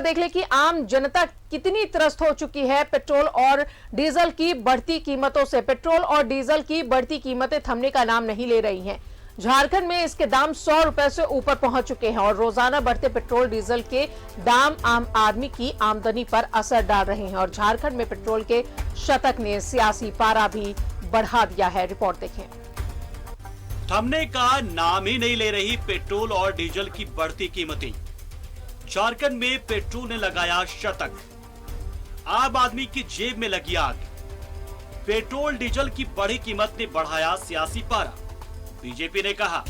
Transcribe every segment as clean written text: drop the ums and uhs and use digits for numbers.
देख ले कि आम जनता कितनी त्रस्त हो चुकी है पेट्रोल और डीजल की बढ़ती कीमतों से। पेट्रोल और डीजल की बढ़ती कीमतें थमने का नाम नहीं ले रही हैं। झारखंड में इसके दाम 100 रुपए से ऊपर पहुंच चुके हैं और रोजाना बढ़ते पेट्रोल डीजल के दाम आम आदमी की आमदनी पर असर डाल रहे हैं। और झारखंड में पेट्रोल के शतक ने सियासी पारा भी बढ़ा दिया है। रिपोर्ट देखें। थमने का नाम ही नहीं ले रही पेट्रोल और डीजल की बढ़ती कीमतें। झारखंड में पेट्रोल ने लगाया शतक, आम आदमी की जेब में लगी आग। पेट्रोल डीजल की बढ़ी कीमत ने बढ़ाया सियासी पारा। बीजेपी ने कहा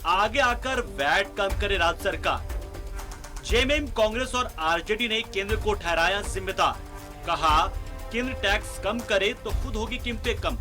आगे आकर वैट कम करे राज्य सरकार। जेएमएम, कांग्रेस और आरजेडी ने केंद्र को ठहराया जिम्मेदार। कहा केंद्र टैक्स कम करे तो खुद होगी कीमतें कम।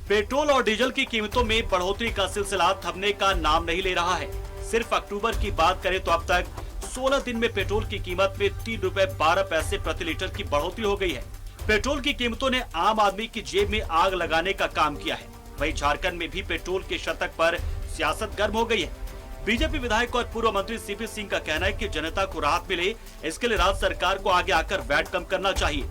पेट्रोल और डीजल की कीमतों में बढ़ोतरी का सिलसिला थमने का नाम नहीं ले रहा है। सिर्फ अक्टूबर की बात करें तो अब तक 16 दिन में पेट्रोल की कीमत में 3 रुपए 12 पैसे प्रति लीटर की बढ़ोतरी हो गई है। पेट्रोल की कीमतों ने आम आदमी की जेब में आग लगाने का काम किया है। वहीं झारखंड में भी पेट्रोल के शतक पर सियासत गर्म हो गई है। बीजेपी विधायक और पूर्व मंत्री सीपी सिंह का कहना है कि जनता को राहत मिले, इसके लिए राज्य सरकार को आगे आकर वैट कम करना चाहिए।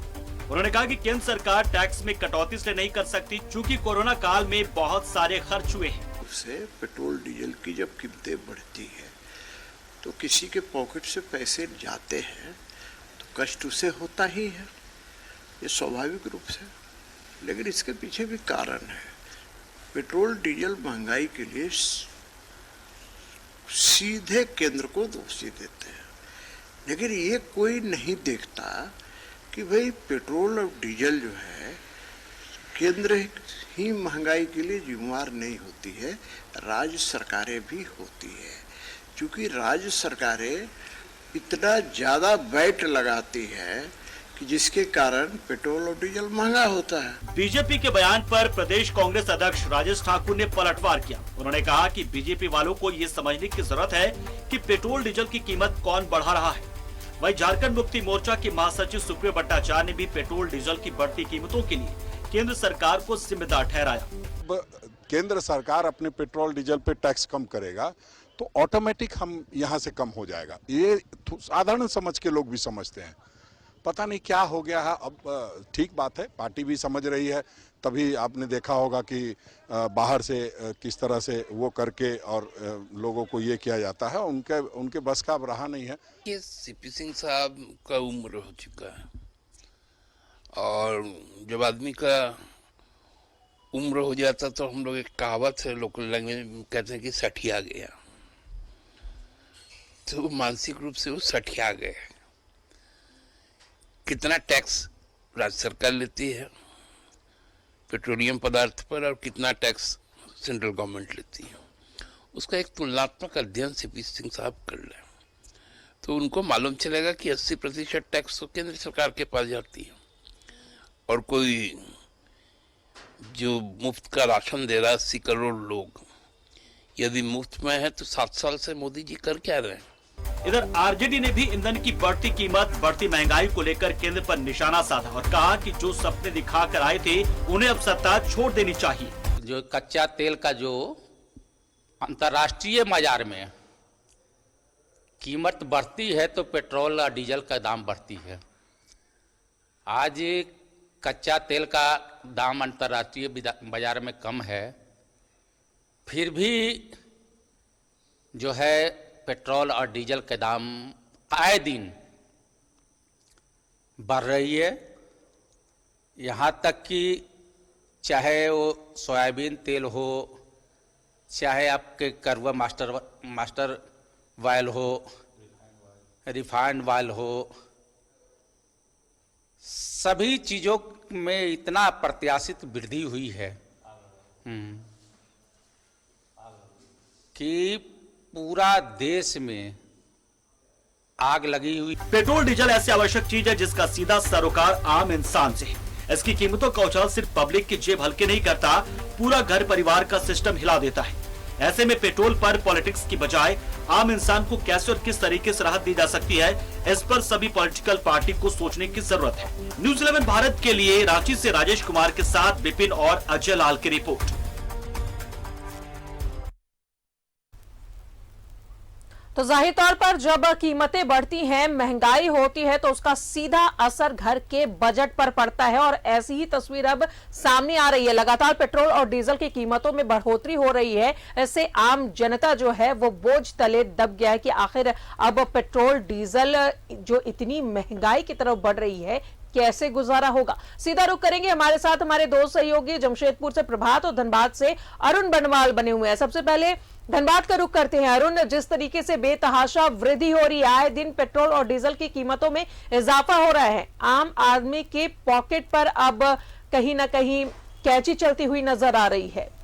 उन्होंने कहा कि केंद्र सरकार टैक्स में कटौती इसलिए नहीं कर सकती क्योंकि कोरोना काल में बहुत सारे खर्च हुए हैं। से पेट्रोल डीजल की जब कीमतें बढ़ती है तो किसी के पॉकेट से पैसे जाते हैं तो कष्ट उसे होता ही है, ये स्वाभाविक रूप से। लेकिन इसके पीछे भी कारण है। पेट्रोल डीजल महंगाई के लिए सीधे केंद्र को दोषी देते हैं, लेकिन ये कोई नहीं देखता कि भाई पेट्रोल और डीजल जो है केंद्र ही महंगाई के लिए जिम्मेवार नहीं होती है, राज्य सरकारें भी होती है। क्योंकि राज्य सरकारें इतना ज़्यादा वैट लगाती है कि जिसके कारण पेट्रोल और डीजल महंगा होता है। बीजेपी के बयान पर प्रदेश कांग्रेस अध्यक्ष राजेश ठाकुर ने पलटवार किया। उन्होंने कहा कि बीजेपी वालों को ये समझने की जरूरत है कि पेट्रोल डीजल की कीमत कौन बढ़ा रहा है। वहीं झारखंड मुक्ति मोर्चा के महासचिव सुप्रियो भट्टाचार्य ने भी पेट्रोल डीजल की बढ़ती कीमतों के लिए केंद्र सरकार को जिम्मेदार ठहराया। केंद्र सरकार अपने पेट्रोल डीजल पे टैक्स कम करेगा तो ऑटोमेटिक हम यहाँ से कम हो जाएगा। ये साधारण समझ के लोग भी समझते हैं। पता नहीं क्या हो गया है। अब ठीक बात है, पार्टी भी समझ रही है। तभी आपने देखा होगा कि बाहर से किस तरह से वो करके और लोगों को ये किया जाता है। उनके बस का अब रहा नहीं है। ये सीपी सिंह साहब का उम्र हो चुका है और जब आदमी का उम्र हो जाता तो हम लोग एक कहावत है लोकल लैंग्वेज में कहते हैं कि सठिया गया। तो मानसिक रूप से वो सठिया गए। कितना टैक्स राज्य सरकार लेती है पेट्रोलियम पदार्थ पर और कितना टैक्स सेंट्रल गवर्नमेंट लेती है, उसका एक तुलनात्मक अध्ययन सीपी सिंह साहब कर लें तो उनको मालूम चलेगा कि 80% टैक्स तो केंद्र सरकार के पास जाती है और कोई जो मुफ्त का राशन दे रहा है 80 करोड़ लोग, यदि मुफ्त में है तो 7 साल से मोदी जी कर क्या रहे हैं। इधर आरजेडी ने भी ईंधन की बढ़ती कीमत, बढ़ती महंगाई को लेकर केंद्र पर निशाना साधा और कहा कि जो सपने दिखा कर आए थे उन्हें अब सत्ता छोड़ देनी चाहिए। जो कच्चा तेल का जो अंतर्राष्ट्रीय बाजार में कीमत बढ़ती है तो पेट्रोल और डीजल का दाम बढ़ती है। आज कच्चा तेल का दाम अंतर्राष्ट्रीय बाजार में कम है, फिर भी जो है पेट्रोल और डीजल के दाम आए दिन बढ़ रही है। यहाँ तक कि चाहे वो सोयाबीन तेल हो, चाहे आपके करवा मास्टर ऑयल हो, रिफाइंड ऑयल हो, सभी चीज़ों में इतना अप्रत्याशित वृद्धि हुई है कि पूरा देश में आग लगी हुई। पेट्रोल डीजल ऐसी आवश्यक चीज है जिसका सीधा सरोकार आम इंसान से है। इसकी कीमतों का उछाल सिर्फ पब्लिक की जेब हल्के नहीं करता, पूरा घर परिवार का सिस्टम हिला देता है। ऐसे में पेट्रोल पर पॉलिटिक्स की बजाय आम इंसान को कैसे और किस तरीके से राहत दी जा सकती है, इस पर सभी पॉलिटिकल पार्टी को सोचने की जरूरत है। न्यूज़ 11 भारत के लिए रांची से राजेश कुमार के साथ विपिन और अजय लाल की रिपोर्ट। तो जाहिर तौर पर जब कीमतें बढ़ती हैं, महंगाई होती है, तो उसका सीधा असर घर के बजट पर पड़ता है और ऐसी ही तस्वीर अब सामने आ रही है। लगातार पेट्रोल और डीजल की कीमतों में बढ़ोतरी हो रही है। ऐसे आम जनता जो है वो बोझ तले दब गया है कि आखिर अब पेट्रोल डीजल जो इतनी महंगाई की तरफ बढ़ रही है, कैसे गुजारा होगा। सीधा रुख करेंगे, हमारे साथ हमारे दो सहयोगी जमशेदपुर से प्रभात और धनबाद से अरुण बनवाल बने हुए हैं। सबसे पहले धनबाद का रुख करते हैं। अरुण, जिस तरीके से बेतहाशा वृद्धि हो रही है, आए दिन पेट्रोल और डीजल की कीमतों में इजाफा हो रहा है, आम आदमी के पॉकेट पर अब कहीं ना कहीं कैंची चलती हुई नजर आ रही है।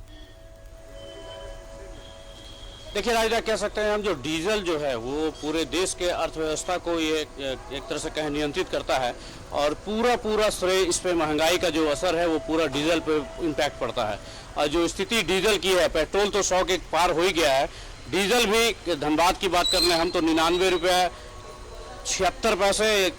देखिए राजा, कह सकते हैं हम, जो डीजल जो है वो पूरे देश के अर्थव्यवस्था को ये एक तरह से कहें नियंत्रित करता है और पूरा श्रेय इस पे महंगाई का जो असर है वो पूरा डीजल पे इम्पैक्ट पड़ता है। और जो स्थिति डीजल की है, पेट्रोल तो 100 के पार हो ही गया है, डीजल भी धनबाद की बात कर लें हम तो 99 रुपये 76 पैसे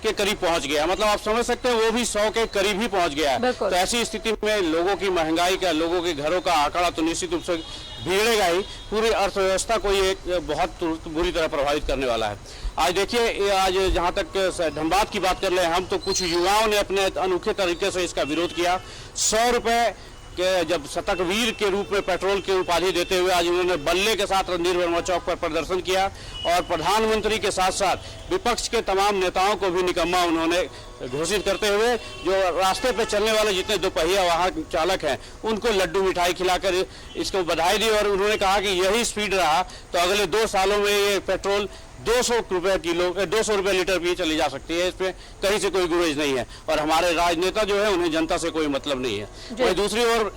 के करीब पहुंच गया। मतलब आप समझ सकते हैं वो भी 100 के करीब ही पहुंच गया है। तो ऐसी स्थिति में लोगों की महंगाई का, लोगों के घरों का आंकड़ा तो निश्चित रूप से बिगड़ेगा ही, पूरी अर्थव्यवस्था को ये बहुत बुरी तरह प्रभावित करने वाला है। आज देखिए, आज जहां तक धनबाद की बात कर ले हम, तो कुछ युवाओं ने अपने अनोखे तरीके से इसका विरोध किया। 100 रुपये के जब शतकवीर के रूप में पेट्रोल की उपाधि देते हुए आज उन्होंने बल्ले के साथ रणधीर वर्मा चौक पर प्रदर्शन किया और प्रधानमंत्री के साथ साथ विपक्ष के तमाम नेताओं को भी निकम्मा उन्होंने घोषित करते हुए जो रास्ते पे चलने वाले जितने दोपहिया वाहन चालक हैं उनको लड्डू मिठाई खिलाकर इसको बधाई दी। और उन्होंने कहा कि यही स्पीड रहा तो अगले 2 सालों में ये पेट्रोल 200 रुपये किलो, 200 रुपये लीटर भी चली जा सकती है। इसमें कहीं से कोई गुरेज नहीं है और हमारे राजनेता जो है उन्हें जनता से कोई मतलब नहीं है। वही दूसरी ओर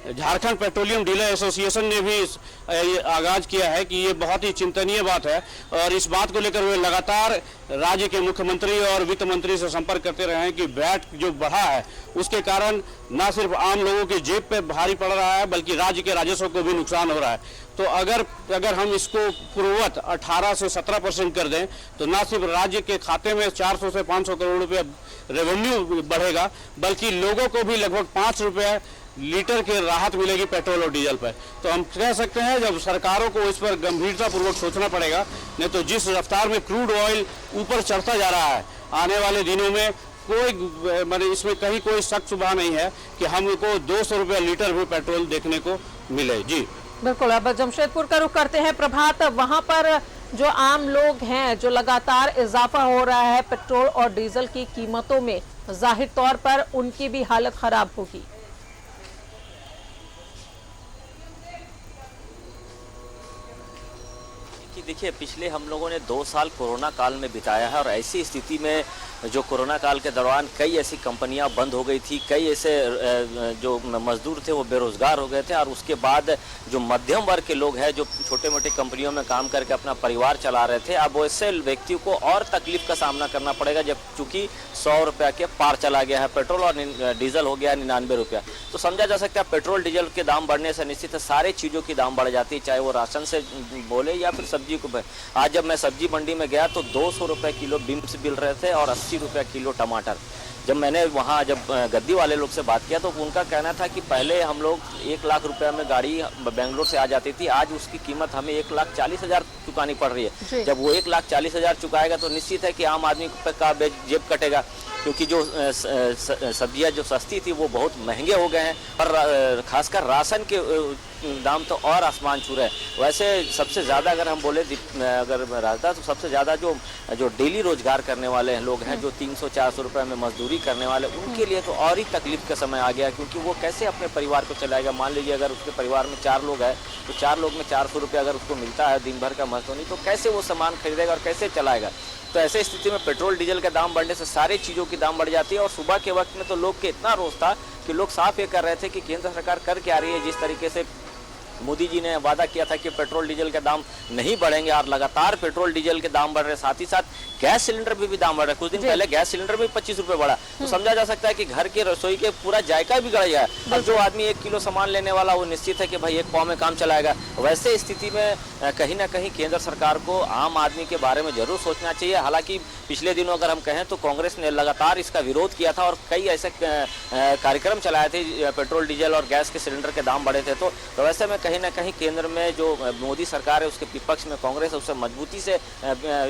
झारखंड पेट्रोलियम डीलर एसोसिएशन ने भी आगाज किया है कि ये बहुत ही चिंतनीय बात है और इस बात को लेकर वे लगातार राज्य के मुख्यमंत्री और वित्त मंत्री से संपर्क करते रहे हैं कि वैट जो बढ़ा है उसके कारण न सिर्फ आम लोगों की जेब पे भारी पड़ रहा है बल्कि राज्य के राजस्व को भी नुकसान हो रहा है। तो अगर हम इसको पूर्ववत 18 से 17% कर दें तो न सिर्फ राज्य के खाते में 400 से 500 करोड़ रुपये रेवेन्यू बढ़ेगा बल्कि लोगों को भी लगभग 5 रुपये लीटर की राहत मिलेगी पेट्रोल और डीजल पर। तो हम कह सकते हैं जब सरकारों को इस पर गंभीरता पूर्वक सोचना पड़ेगा, नहीं तो जिस रफ्तार में क्रूड ऑयल ऊपर चढ़ता जा रहा है आने वाले दिनों में कोई मतलब इसमें कहीं कोई शक शुबा नहीं है कि हमको 200 रुपये लीटर भी पेट्रोल देखने को मिले। जी बिल्कुल। अब जमशेदपुर का रुख करते हैं प्रभात, वहां पर जो आम लोग हैं, जो लगातार इजाफा हो रहा है पेट्रोल और डीजल की कीमतों में, जाहिर तौर पर उनकी भी हालत खराब होगी। देखिए, पिछले हम लोगों ने 2 साल कोरोना काल में बिताया है और ऐसी स्थिति में जो कोरोना काल के दौरान कई ऐसी कंपनियां बंद हो गई थी, कई ऐसे जो मजदूर थे वो बेरोजगार हो गए थे और उसके बाद जो मध्यम वर्ग के लोग हैं जो छोटे मोटे कंपनियों में काम करके अपना परिवार चला रहे थे, अब वैसे व्यक्तियों को और तकलीफ का सामना करना पड़ेगा जब चूंकि 100 रुपये के पार चला गया है पेट्रोल और डीजल हो गया 99 रुपया। तो समझा जा सकता है पेट्रोल डीजल के दाम बढ़ने से निश्चित है सारे चीज़ों की दाम बढ़ जाती है, चाहे वो राशन से बोले या फिर सब्जी को। आज जब मैं सब्जी मंडी में गया तो 200 रुपये किलो बीन्स मिल रहे थे और 80 रुपये किलो टमाटर। जब मैंने वहाँ जब गद्दी वाले लोग से बात किया तो उनका कहना था कि पहले हम लोग 1 लाख रुपए में गाड़ी बेंगलोर से आ जाती थी, आज उसकी कीमत हमें 1,40,000 चुकानी पड़ रही है। जब वो 1,40,000 चुकाएगा तो निश्चित है कि आम आदमी का जेब कटेगा, क्योंकि जो सब्जियां जो सस्ती थी वो बहुत महंगे हो गए हैं और खासकर राशन के दाम तो और आसमान छू रहे हैं। वैसे सबसे ज़्यादा अगर हम बोले अगर रहता तो सबसे ज़्यादा जो डेली रोजगार करने वाले लोग हैं, जो 300-400 रुपये में मजदूरी करने वाले, उनके लिए तो और ही तकलीफ का समय आ गया, क्योंकि वो कैसे अपने परिवार को चलाएगा। मान लीजिए अगर उसके परिवार में 4 लोग हैं तो 4 लोग में 400 रुपये अगर उसको मिलता है दिन भर का मजदूरी, तो कैसे वो सामान खरीदेगा और कैसे चलाएगा। तो ऐसे स्थिति में पेट्रोल डीजल के दाम बढ़ने से सारी चीज़ों की दाम बढ़ जाती है। और सुबह के वक्त में तो लोग के इतना रोष था कि लोग साफ ये कर रहे थे कि केंद्र सरकार कर क्या रही है। जिस तरीके से मोदी जी ने वादा किया था कि पेट्रोल डीजल के दाम नहीं बढ़ेंगे और लगातार पेट्रोल डीजल के दाम बढ़ रहे, साथ ही साथ गैस सिलेंडर भी दाम बढ़ रहा है। कुछ दिन पहले गैस सिलेंडर भी 25 रुपये बढ़ा, तो समझा जा सकता है कि घर की रसोई के पूरा जायका बिगड़ गया है। अब जो आदमी 1 किलो सामान लेने वाला वो निश्चित है कि भाई 1 पाव में काम चलाएगा। वैसे स्थिति में कहीं ना कहीं केंद्र सरकार को आम आदमी के बारे में जरूर सोचना चाहिए। हालांकि पिछले दिनों अगर हम कहें तो कांग्रेस ने लगातार इसका विरोध किया था और कई ऐसे कार्यक्रम चलाए थे, पेट्रोल डीजल और गैस के सिलेंडर के दाम बढ़े थे। तो वैसे में कहीं ना कहीं केंद्र में जो मोदी सरकार है उसके विपक्ष में कांग्रेस है, उससे मजबूती से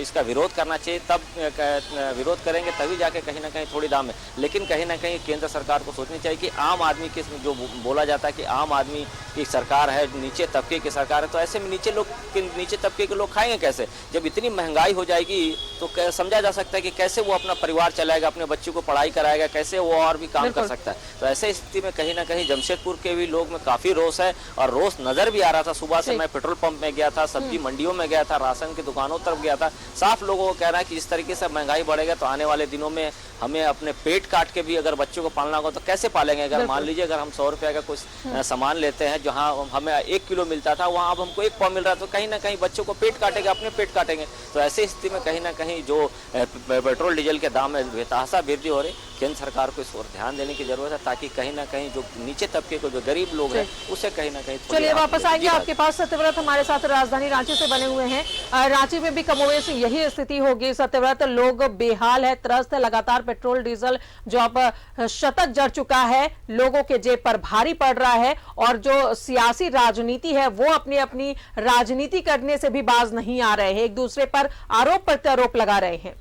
इसका विरोध करना चाहिए। तब विरोध करेंगे तभी जाके कहीं ना कहीं थोड़ी दाम है। लेकिन कहीं ना कहीं केंद्र सरकार को सोचनी चाहिए कि आम आदमी के जो बोला जाता है कि आम आदमी की सरकार है, नीचे तबके की सरकार है, तो ऐसे में नीचे तबके के लोग खाएंगे कैसे? जब इतनी महंगाई हो जाएगी तो समझा जा सकता है कि कैसे वो अपना परिवार चलाएगा, अपने बच्चों को पढ़ाई कराएगा, कैसे वो और भी काम कर सकता है। तो ऐसे स्थिति में कहीं ना कहीं जमशेदपुर के भी लोग में काफी रोष है और रोष नजर भी आ रहा था। सुबह से मैं पेट्रोल पंप में गया था, सब्जी मंडियों में गया था, राशन की दुकानों तरफ गया था। साफ लोगों को कहना है कि इस तरीके से महंगाई बढ़ेगा तो आने वाले दिनों में हमें अपने पेट काट के भी अगर बच्चों को पालना होगा तो कैसे पालेंगे? अगर मान लीजिए अगर हम 100 रुपये का कुछ सामान लेते हैं, जहाँ हमें 1 किलो मिलता था वहाँ अब हमको 1 पाव मिल रहा है, तो कहीं ना कहीं बच्चों को पेट काटेंगे, अपने पेट काटेंगे। तो ऐसी स्थिति में कहीं ना कहीं जो पेट्रोल डीजल के दाम में बेतहाशा वृद्धि हो रही, केंद्र सरकार को इस ओर ध्यान देने की जरूरत है ताकि कहीं ना कहीं जो नीचे तबके को जो गरीब लोग हैं उसे कहीं ना कहीं। चलिए वापस आएंगे आपके पास। सत्यव्रत हमारे साथ राजधानी रांची से बने हुए हैं। रांची में भी कमोवेश यही स्थिति होगी सत्यव्रत, लोग बेहाल है, त्रस्त है। लगातार पेट्रोल डीजल जो अब शतक जड़ चुका है, लोगों के जेब पर भारी पड़ रहा है और जो सियासी राजनीति है वो अपनी अपनी राजनीति करने से भी बाज नहीं आ रहे हैं, एक दूसरे पर आरोप प्रत्यारोप लगा रहे हैं।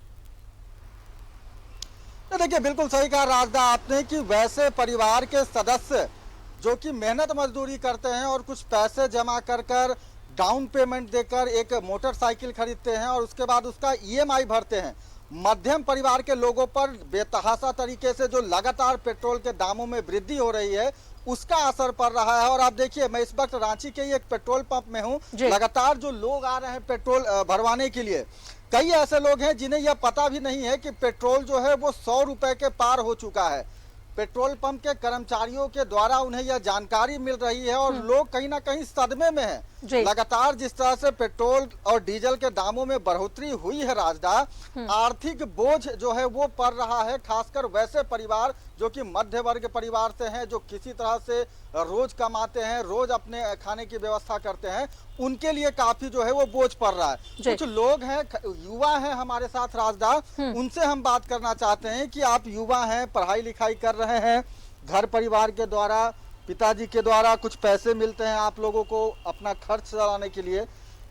देखिए बिल्कुल सही कहा राजदा आपने कि वैसे परिवार के सदस्य जो कि मेहनत मजदूरी करते हैं और कुछ पैसे जमा कर कर डाउन पेमेंट देकर एक मोटरसाइकिल खरीदते हैं और उसके बाद उसका ईएमआई भरते हैं, मध्यम परिवार के लोगों पर बेतहाशा तरीके से जो लगातार पेट्रोल के दामों में वृद्धि हो रही है उसका असर पड़ रहा है। और आप देखिए मैं इस वक्त रांची के ही एक पेट्रोल पंप में हूँ, लगातार जो लोग आ रहे हैं पेट्रोल भरवाने के लिए, कई ऐसे लोग हैं जिन्हें यह पता भी नहीं है कि पेट्रोल जो है वो 100 रुपए के पार हो चुका है। पेट्रोल पंप के कर्मचारियों के द्वारा उन्हें यह जानकारी मिल रही है और लोग कहीं ना कहीं सदमे में हैं। लगातार जिस तरह से पेट्रोल और डीजल के दामों में बढ़ोतरी हुई है राजदा, आर्थिक बोझ जो है वो पड़ रहा है, खासकर वैसे परिवार जो कि मध्य वर्ग परिवार से हैं, जो किसी तरह से रोज कमाते हैं, रोज अपने खाने की व्यवस्था करते हैं, उनके लिए काफी जो है वो बोझ पड़ रहा है। कुछ लोग हैं, युवा हैं हमारे साथ राजदा, उनसे हम बात करना चाहते हैं कि आप युवा हैं, पढ़ाई लिखाई कर रहे हैं, घर परिवार के द्वारा, पिताजी के द्वारा कुछ पैसे मिलते हैं आप लोगों को अपना खर्च चलाने के लिए।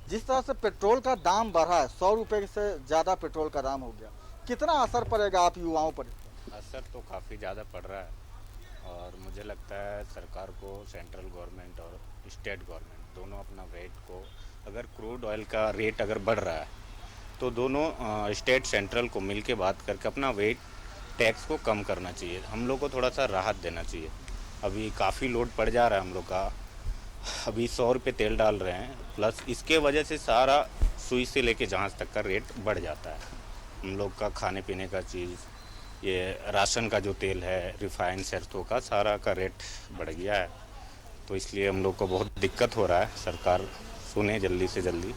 जिस तरह से पेट्रोल का दाम बढ़ा है, 100 रुपए से ज्यादा पेट्रोल का दाम हो गया, कितना असर पड़ेगा आप युवाओं पर? असर तो काफ़ी ज़्यादा पड़ रहा है और मुझे लगता है सरकार को, सेंट्रल गवर्नमेंट और स्टेट गवर्नमेंट दोनों अपना वेट को, अगर क्रूड ऑयल का रेट अगर बढ़ रहा है तो दोनों स्टेट सेंट्रल को मिल के बात करके अपना वेट टैक्स को कम करना चाहिए। हम लोग को थोड़ा सा राहत देना चाहिए। अभी काफ़ी लोड पड़ जा रहा है हम लोग का, अभी 100 रुपये तेल डाल रहे हैं, प्लस इसके वजह से सारा सुई से लेके जहाज तक का रेट बढ़ जाता है। हम लोग का खाने पीने का चीज़, ये राशन का जो तेल है, रिफाइंड सरसों का, सारा का रेट बढ़ गया है, तो इसलिए हम लोग को बहुत दिक्कत हो रहा है। सरकार सुने जल्दी से जल्दी।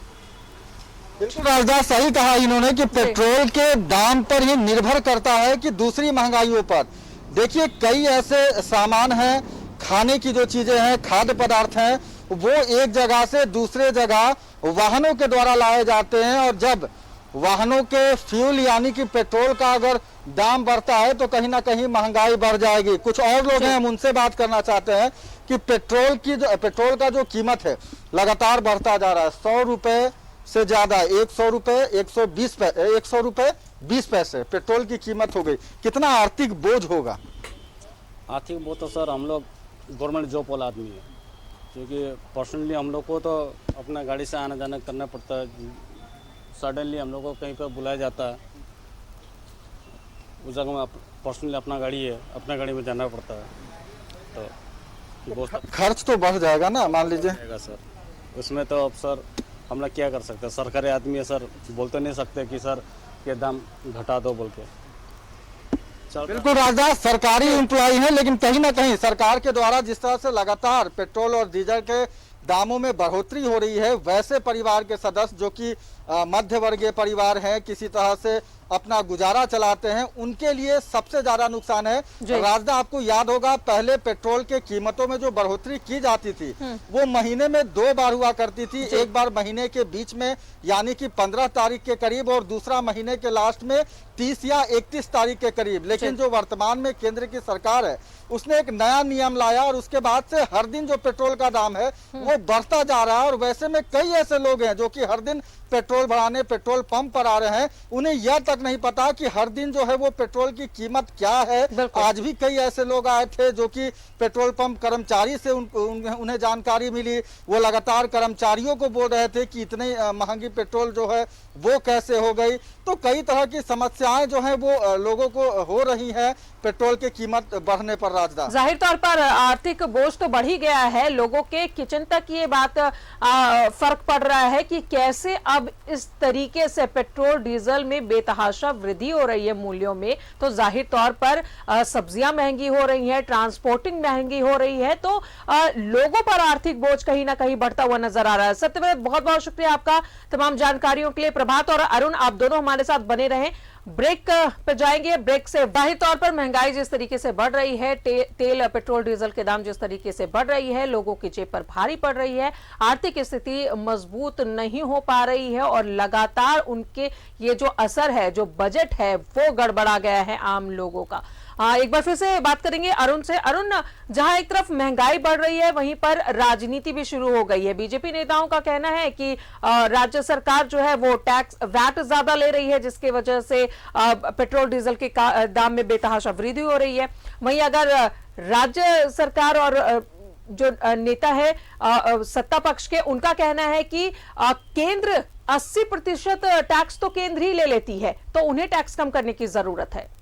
बिल्कुल राजदास सही कहा इन्होंने कि पेट्रोल के दाम पर ही निर्भर करता है कि दूसरी महंगाइयों पर। देखिए कई ऐसे सामान हैं, खाने की जो चीजें हैं, खाद्य पदार्थ हैं, वो एक जगह से दूसरे जगह वाहनों के द्वारा लाए जाते हैं और जब वाहनों के फ्यूल यानी कि पेट्रोल का अगर दाम बढ़ता है तो कहीं ना कहीं महंगाई बढ़ जाएगी। कुछ और लोग हैं, हम उनसे बात करना चाहते हैं कि पेट्रोल का जो कीमत है लगातार बढ़ता जा रहा है। 100 रुपए से ज्यादा 100 रुपए 100 रुपए 20 पैसे पेट्रोल की कीमत हो गई। कितना आर्थिक बोझ होगा? आर्थिक बोझ तो सर हम लोग गवर्नमेंट जॉब वाला आदमी है, क्योंकि पर्सनली हम लोग को तो अपना गाड़ी से आना जाना करना पड़ता है। सडनली हम लोग को कहीं पर बुलाया जाता है, उस जगह में पर्सनली अपना गाड़ी है, अपना गाड़ी में जाना पड़ता है, तो खर्च तो बढ़ जाएगा ना, मान लीजिए सर। उसमें तो अब सर हम लोग क्या कर सकते हैं, सरकारी आदमी है सर, बोल तो नहीं सकते कि सर ये दाम घटा दो बोल के। बिल्कुल राजदास सरकारी एम्प्लॉय है, लेकिन कहीं ना कहीं सरकार के द्वारा जिस तरह से लगातार पेट्रोल और डीजल के दामों में बढ़ोतरी हो रही है, वैसे परिवार के सदस्य जो कि मध्य वर्गीय परिवार हैं, किसी तरह से अपना गुजारा चलाते हैं, उनके लिए सबसे ज्यादा नुकसान है। राजदा, आपको याद होगा पहले पेट्रोल के कीमतों में जो बढ़ोतरी की जाती थी वो महीने में 2 बार हुआ करती थी। एक बार महीने के बीच में यानी कि 15 तारीख के करीब और दूसरा महीने के लास्ट में 30 या 31 तारीख के करीब। लेकिन जो वर्तमान में केंद्र की सरकार है उसने एक नया नियम लाया और उसके बाद से हर दिन जो पेट्रोल का दाम है वो बढ़ता जा रहा है। और वैसे में कई ऐसे लोग हैं जो कि हर दिन पेट्रोल भराने पेट्रोल पंप पर आ रहे हैं, उन्हें यह तक नहीं पता कि हर दिन जो है वो पेट्रोल की कीमत क्या है। आज भी कई ऐसे लोग आए थे जो कि पेट्रोल पंप कर्मचारी से उन्हें जानकारी मिली, वो लगातार कर्मचारियों को बोल रहे थे कि इतनी महंगी पेट्रोल जो है वो कैसे हो गई। तो कई तरह की समस्याएं जो है वो लोगों को हो रही है पेट्रोल की कीमत बढ़ने पर। राजदा, जाहिर तौर पर आर्थिक बोझ तो बढ़ ही गया है, लोगों के किचन तक ये बात फर्क पड़ रहा है कि कैसे अब इस तरीके से पेट्रोल डीजल में बेतहाशा वृद्धि हो रही है मूल्यों में। तो जाहिर तौर पर सब्जियां महंगी हो रही हैं, ट्रांसपोर्टिंग महंगी हो रही है, तो लोगों पर आर्थिक बोझ कहीं ना कहीं बढ़ता हुआ नजर आ रहा है। सत्यव्रत, बहुत बहुत शुक्रिया आपका तमाम जानकारियों के लिए। प्रभात और अरुण, आप दोनों हमारे साथ बने रहें। ब्रेक पे जाएंगे। ब्रेक से जाहिर तौर पर महंगाई जिस तरीके से बढ़ रही है, तेल पेट्रोल डीजल के दाम जिस तरीके से बढ़ रही है, लोगों की जेब पर भारी पड़ रही है, आर्थिक स्थिति मजबूत नहीं हो पा रही है और लगातार उनके ये जो असर है, जो बजट है, वो गड़बड़ा गया है आम लोगों का। एक बार फिर से बात करेंगे अरुण से। अरुण, जहां एक तरफ महंगाई बढ़ रही है वहीं पर राजनीति भी शुरू हो गई है। बीजेपी नेताओं का कहना है कि राज्य सरकार जो है वो टैक्स वैट ज्यादा ले रही है, जिसकी वजह से पेट्रोल डीजल के दाम में बेतहाशा वृद्धि हो रही है। वहीं अगर राज्य सरकार और जो नेता है सत्ता पक्ष के, उनका कहना है कि केंद्र 80% टैक्स तो केंद्र ही ले लेती है, तो उन्हें टैक्स कम करने की जरूरत है।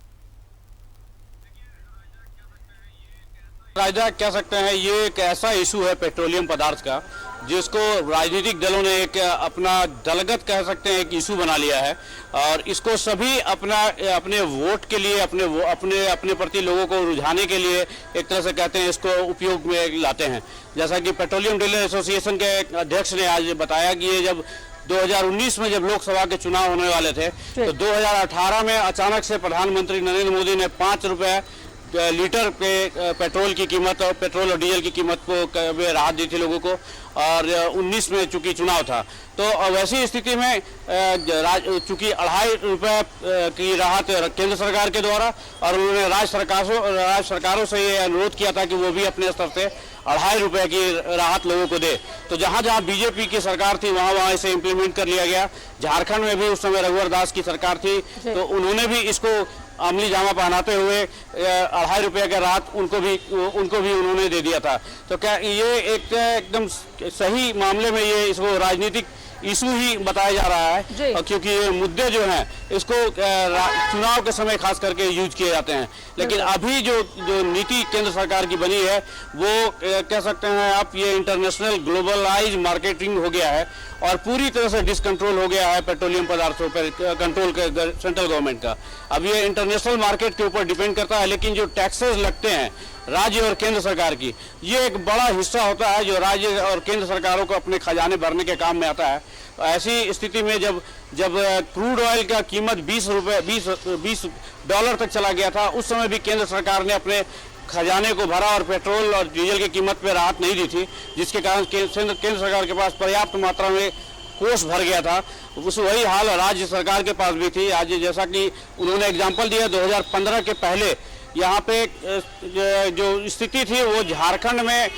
राजा, कह सकते हैं ये एक ऐसा इशू है पेट्रोलियम पदार्थ का जिसको राजनीतिक दलों ने एक अपना दलगत कह सकते हैं एक इशू बना लिया है और इसको सभी अपने वोट के लिए अपने प्रति लोगों को रुझाने के लिए एक तरह से कहते हैं इसको उपयोग में लाते हैं। जैसा कि पेट्रोलियम डीलर एसोसिएशन के अध्यक्ष ने आज बताया कि ये जब 2019 में जब लोकसभा के चुनाव होने वाले थे तो 2018 में अचानक से प्रधानमंत्री नरेंद्र मोदी ने 5 रुपए लीटर पे पेट्रोल की कीमत और पेट्रोल और डीजल की कीमत को राहत दी थी लोगों को। और 19 में चूंकि चुनाव था तो वैसी स्थिति में चूंकि 2.5 रुपए की राहत केंद्र सरकार के द्वारा और उन्होंने राज्य सरकारों से ये अनुरोध किया था कि वो भी अपने स्तर से 2.5 रुपए की राहत लोगों को दे। तो जहां जहां बीजेपी की सरकार थी वहां इसे इम्प्लीमेंट कर लिया गया। झारखंड में भी उस समय रघुवर दास की सरकार थी तो उन्होंने भी इसको अमली जामा पहनाते हुए 2.5 रुपये का राहत उनको भी उन्होंने दे दिया था। तो क्या ये एकदम सही मामले में ये इसको राजनीतिक इशू ही बताया जा रहा है क्योंकि ये मुद्दे जो हैं इसको चुनाव के समय खास करके यूज किए जाते हैं। लेकिन अभी जो नीति केंद्र सरकार की बनी है वो कह सकते हैं आप ये इंटरनेशनल ग्लोबलाइज मार्केटिंग हो गया है और पूरी तरह से डिसकंट्रोल हो गया है पेट्रोलियम पदार्थों पर कंट्रोल सेंट्रल गवर्नमेंट का। अब ये इंटरनेशनल मार्केट के ऊपर डिपेंड करता है लेकिन जो टैक्सेस लगते हैं राज्य और केंद्र सरकार की ये एक बड़ा हिस्सा होता है जो राज्य और केंद्र सरकारों को अपने खजाने भरने के काम में आता है। ऐसी स्थिति में जब क्रूड ऑयल का कीमत $20 तक चला गया था उस समय भी केंद्र सरकार ने अपने खजाने को भरा और पेट्रोल और डीजल की कीमत पर राहत नहीं दी थी, जिसके कारण केंद्र सरकार के पास पर्याप्त मात्रा में कोष भर गया था। वही हाल राज्य सरकार के पास भी थी। आज जैसा कि उन्होंने एग्जाम्पल दिया 2015 के पहले यहाँ पे जो स्थिति थी वो झारखंड में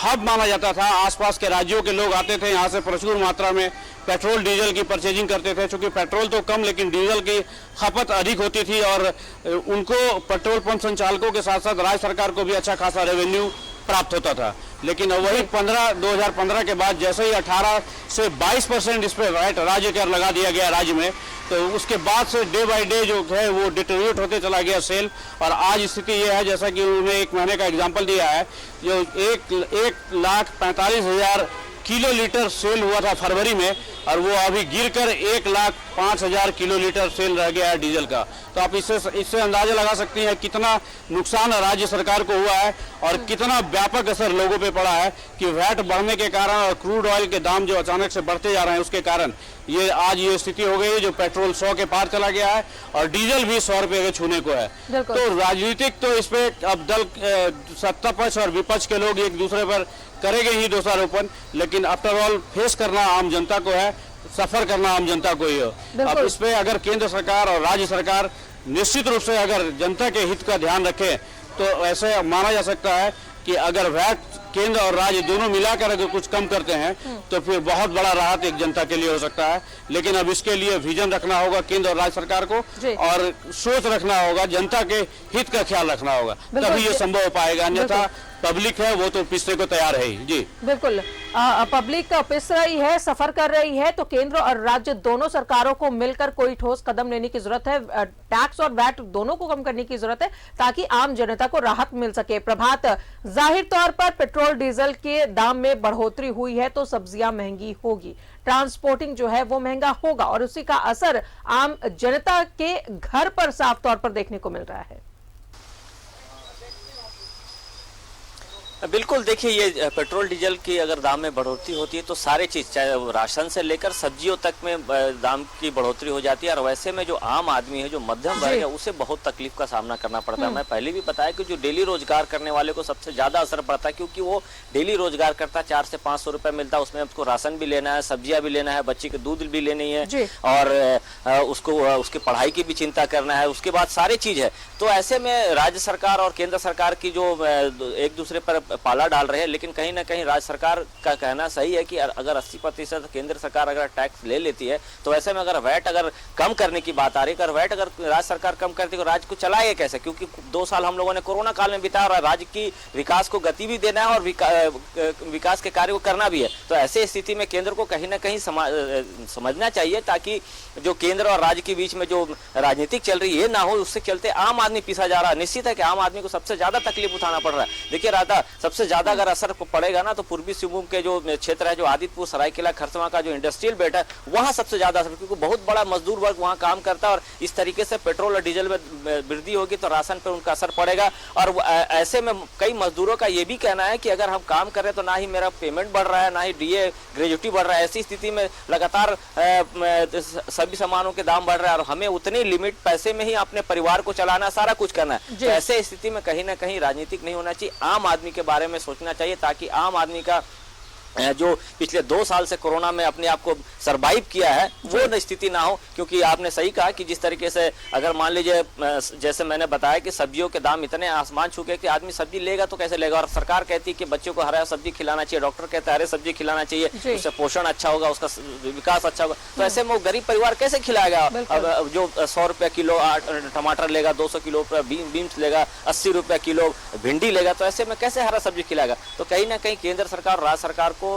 हब माना जाता था। आसपास के राज्यों के लोग आते थे यहाँ से प्रचुर मात्रा में पेट्रोल डीजल की परचेजिंग करते थे। चूंकि पेट्रोल तो कम लेकिन डीजल की खपत अधिक होती थी और उनको पेट्रोल पंप संचालकों के साथ साथ राज्य सरकार को भी अच्छा खासा रेवेन्यू प्राप्त होता था। लेकिन वही 2015 के बाद जैसे ही 18 से 22% इस पर वैट राज्य कर लगा दिया गया राज्य में, तो उसके बाद से डे बाय डे जो है वो डिटेरियोरेट होते चला गया सेल। और आज स्थिति ये है जैसा कि उन्होंने एक महीने का एग्जांपल दिया है जो 1,45,000 किलोलीटर सेल हुआ था फरवरी में, और वो अभी गिरकर 1,05,000 किलोलीटर सेल रह गया है डीजल का। तो आप इससे अंदाजा लगा सकती हैं कितना नुकसान राज्य सरकार को हुआ है और कितना व्यापक असर लोगों पे पड़ा है कि वैट बढ़ने के कारण और क्रूड ऑयल के दाम जो अचानक से बढ़ते जा रहे हैं उसके कारण ये आज ये स्थिति हो गई है। जो पेट्रोल 100 के पार चला गया है और डीजल भी 100 रुपए के छूने को है। तो राजनीतिक तो इस पे अब दल सत्ता पक्ष और विपक्ष के लोग एक दूसरे पर करेंगे ही दोषारोपण, लेकिन आफ्टर ऑल फेस करना आम जनता को है, सफर करना आम जनता को ही हो। अब इस पे अगर केंद्र सरकार और राज्य सरकार निश्चित रूप से अगर जनता के हित का ध्यान रखे तो ऐसे माना जा सकता है कि अगर वैट केंद्र और राज्य दोनों मिलाकर अगर कुछ कम करते हैं तो फिर बहुत बड़ा राहत एक जनता के लिए हो सकता है। लेकिन अब इसके लिए विजन रखना होगा केंद्र और राज्य सरकार को और सोच रखना होगा, जनता के हित का ख्याल रखना होगा, तभी ये संभव हो पाएगा। अन्यथा पब्लिक है वो तो पिसने को तैयार है ही। जी बिल्कुल, पब्लिक पिस रही है, सफर कर रही है, तो केंद्र और राज्य दोनों सरकारों को मिलकर कोई ठोस कदम लेने की जरूरत है। टैक्स और वैट दोनों को कम करने की जरूरत है ताकि आम जनता को राहत मिल सके। प्रभात, जाहिर तौर पर पेट्रोल डीजल के दाम में बढ़ोतरी हुई है तो सब्जियां महंगी होगी, ट्रांसपोर्टिंग जो है वो महंगा होगा और उसी का असर आम जनता के घर पर साफ तौर पर देखने को मिल रहा है। बिल्कुल, देखिए ये पेट्रोल डीजल की अगर दाम में बढ़ोतरी होती है तो सारे चीज़ चाहे राशन से लेकर सब्जियों तक में दाम की बढ़ोतरी हो जाती है। और वैसे में जो आम आदमी है, जो मध्यम वर्ग है, उसे बहुत तकलीफ का सामना करना पड़ता है। मैं पहले भी बताया कि जो डेली रोजगार करने वाले को सबसे ज़्यादा असर पड़ता है, क्योंकि वो डेली रोजगार करता है, 400 से 500 रुपये मिलता है, उसमें उसको राशन भी लेना है, सब्जियाँ भी लेना है, बच्चे के दूध भी लेनी है और उसको उसकी पढ़ाई की भी चिंता करना है, उसके बाद सारी चीज़ है। तो ऐसे में राज्य सरकार और केंद्र सरकार की जो एक दूसरे पर पाला डाल रहे हैं, लेकिन कहीं ना कहीं राज्य सरकार का कहना सही है कि अगर 80% केंद्र सरकार अगर टैक्स ले लेती है तो ऐसे में अगर वैट अगर कम करने की बात आ रही है, अगर वैट अगर राज्य सरकार कम करती है तो राज्य को चलाएगा कैसे? क्योंकि 2 साल हम लोगों ने कोरोना काल में बिताया और राज्य की विकास को गति भी देना है और विकास के कार्य को करना भी है। तो ऐसे स्थिति में केंद्र को कहीं ना कहीं समझना चाहिए ताकि जो केंद्र और राज्य के बीच में जो राजनीतिक चल रही है ना हो, उससे चलते आम आदमी पिसा जा रहा है। निश्चित है कि आम आदमी को सबसे ज्यादा तकलीफ उठाना पड़ रहा है। देखिए राधा, सबसे ज्यादा अगर असर पड़ेगा ना तो पूर्वी सिंहभूम के जो क्षेत्र है, जो आदित्यपुर, सरायकेला, खरसवां का जो इंडस्ट्रियल बेल्ट है, वहां सबसे ज्यादा असर, क्योंकि बहुत बड़ा मजदूर वर्ग वहां काम करता है और इस तरीके से पेट्रोल और डीजल में वृद्धि होगी तो राशन पर उनका असर पड़ेगा। और ऐसे में कई मजदूरों का ये भी कहना है कि अगर हम काम कर रहे हैं तो ना ही मेरा पेमेंट बढ़ रहा है, ना ही डीए ग्रेजुटी बढ़ रहा है। ऐसी स्थिति में लगातार सभी सामानों के दाम बढ़ रहा है और हमें उतनी लिमिट पैसे में ही अपने परिवार को चलाना, सारा कुछ करना है। तो ऐसे स्थिति में कहीं ना कहीं राजनीतिक नहीं होना चाहिए, आम आदमी के बारे में सोचना चाहिए ताकि आम आदमी का जो पिछले 2 साल से कोरोना में अपने आप को सरवाइव किया है वो स्थिति ना हो। क्योंकि आपने सही कहा कि जिस तरीके से अगर मान लीजिए जैसे मैंने बताया कि सब्जियों के दाम इतने आसमान छू गए कि आदमी सब्जी लेगा तो कैसे लेगा, और सरकार कहती है कि बच्चों को हरा सब्जी खिलाना चाहिए, डॉक्टर कहते हैं हरे सब्जी खिलाना चाहिए, उससे पोषण अच्छा होगा, उसका विकास अच्छा होगा। तो ऐसे में वो गरीब परिवार कैसे खिलाएगा? अब जो 100 रुपये किलो टमाटर लेगा, 200 किलो बीन्स लेगा, 80 रुपये किलो भिंडी लेगा, तो ऐसे में कैसे हरा सब्जी खिलाएगा? तो कहीं ना कहीं केंद्र सरकार और राज्य सरकार को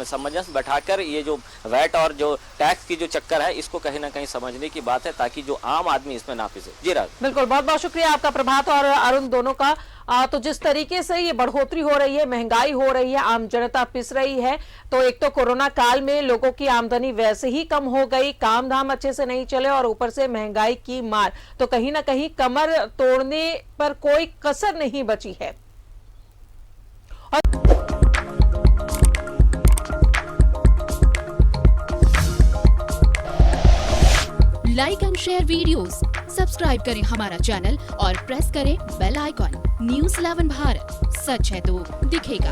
सामंजस्य बैठाकर ये जो वैट और जो टैक्स की जो चक्कर है इसको कहीं ना कहीं समझने की बात है ताकि जो आम आदमी इसमें ना पिसे। जी राज, बिल्कुल, बहुत बहुत शुक्रिया आपका प्रभात और अरुण दोनों का। तो जिस तरीके से ये बढ़ोतरी हो रही है, महंगाई हो रही है, आम जनता पिस रही है, तो एक तो कोरोना काल में लोगों की आमदनी वैसे ही कम हो गई, काम धाम अच्छे से नहीं चले और ऊपर से महंगाई की मार, तो कहीं ना कहीं कमर तोड़ने पर कोई कसर नहीं बची है। Like and share videos, subscribe करें हमारा चैनल और प्रेस करें बेल आइकॉन। न्यूज़ 11 भारत, सच है तो दिखेगा।